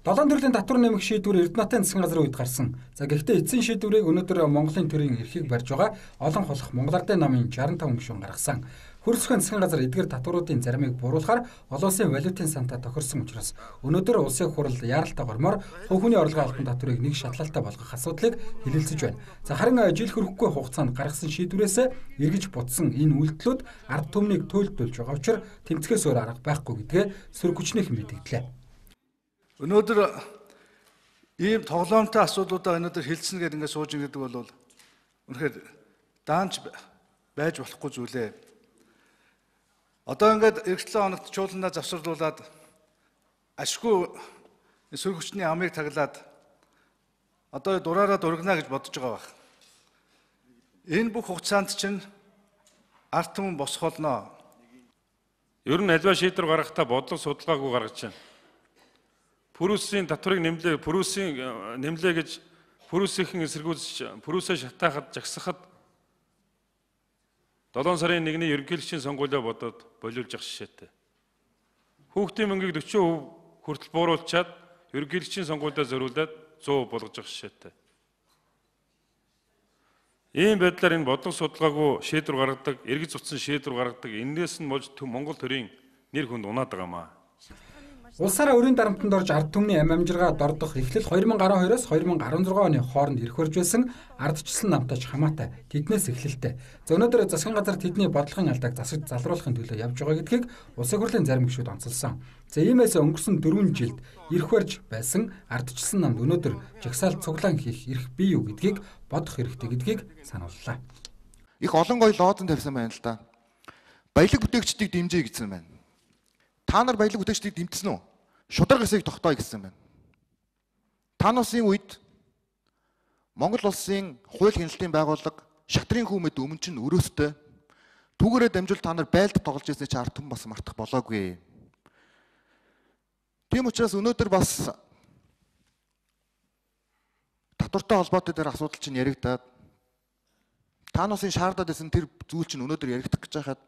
Долоон төрлийн татвар нэмэх шийдвэр Эрдэнэтийн засгийн газрын үед гарсан. За гэхдээ эцсийн шийдвэрийг өнөөдөр Монголын төрийн эрхийг барьж байгаа олон холх Монгол Ардын намын 65 гишүүн гаргасан. Хөрс ухааны засгийн газар эдгээр татваруудын заримыг бууруулахаар олон улсын валютын сантаа тохирсон учраас өнөөдөр улсын хурал яаралтай гормоор хувь хүний орлогын албан татварыг нэг шатлалтай болгох асуудлыг хэлэлцэж байна. За харин жил хүрэхгүй хугацаанд гаргасан шийдвэрээс эргэж бутсан энэ үйлдэлүүд ард түмнийг туйлдуулж байгаа учраас тэмцэхээс өөр арга байхгүй гэдгээ сөрөг хүчнийхэн мэдгдлээ. Өнөөдөр ийм тоглоомтой асуудлуудаа өнөөдөр хилцэнэ гэдэг ингээд сууж ирдэг бол үнэхээр даанч байж болохгүй зүйлээ. Одоо ингээд эх 7 хоногт чуулгандаа завсарлуулад ашгүй сөрөг хүчний амыг таглаад одоо дураараа дургана гэж бодож байгаа байх. Энэ бүх хугацаанд чинь ард түмэн босгоолноо. Ер нь альва шийдвэр гаргахтаа бодлого судалгаагүй гаргаж байна. Пүрүсийн татварыг нэмлээ, пүрүсийн нэмлээ гэж пүрүсийнхэн эсэргүүцэж, пүрүсээ шатаахад, жагсахад 7 сарын 1-ний ерөнхийлөгчийн сонгуулиа бодоод болиулж явах шишээтэй. Хүүхдийн мөнгийг 40% хүртэл бууруулчаад ерөнхийлөгчийн сонгуулиа зориулаад 100% болгож явах шишээтэй. Ийм байдлаар энэ бодлого судалгаагүй шийдвэр гаргадаг, эргэж цуцсан шийдвэр гаргадаг, энээс нь болж Монгол төрийн нэр хүнд унаад байгаамаа. Улсаараа өрийн дарамтанд орж ард түмний амжиргаа дордох эхлэл 2012-оос 2016 оны хооронд ирэх хурж байсан ардчилсан намтаж хамаатай тэднээс эхлэлтэй. За өнөөдөр засгийн газар тэдний бодлогын алдааг засаж залруулахын төлөө явж байгаа гэдгийг улсын хурлын зарим гишүүд онцолсон. За иймээс өнгөрсөн 4 жилд ирэх барьж байсан ардчилсан намд өнөөдөр жагсаалт цуглаан хийх эрх бий юу гэдгийг бодох хэрэгтэй гэдгийг санууллаа. Их олон гоё лоозон тавьсан байна л да. Баялаг бүтээгчдийг дэмжиж гэсэн байна. Та нар баялаг бүтээгчдийг дэмжсэн үү? Шударга хэсгийг тогтооё гэсэн байна. Та нарын үед Монгол улсын хууль хяналтын байгууллага шатрын хүмэд өмнө чинь өрөөстэй түүгээрээ дамжуул та нар байлд тоглож ирсэн чи ард түмэн бас мартах болоогүй. Тийм учраас өнөөдөр бас татвартай холбоотой дээр асуудал чинь яригдаад та нарын шаардаад байсан тэр зүйл чинь өнөөдөр яригдах гэж байхад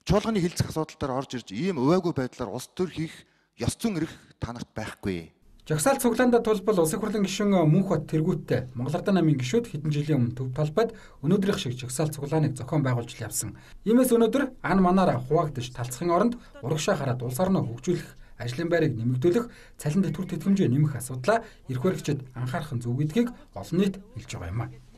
чуулганы хилцэх асуудал дээр орж ирж ийм увайгүй байдлаар улс төр хийх ёс зүйн эрх та нарт байхгүй. Жагсаалт цуглаандаа тулбал улсын хурлын гишүүн Мөнхбат Тэргүүттэй Монгол Ардын намын гишүүд хэдэн жилийн өмнө төв талбайд өнөөдрийнх шиг жагсаалт цуглааныг зохион байгуулж явсан. Иймээс өнөөдөр ан манаараа хуваагдаж талцахын оронд урагшаа хараад улс орноо хөгжүүлэх ажлын байрыг нэмэгдүүлэх, цалин тэтгэврт тэтгэмжээ нэмэх асуудлаа эрх баригчид анхаарах нь зөв гэдгийг олон нийт хэлж байгаа юм а.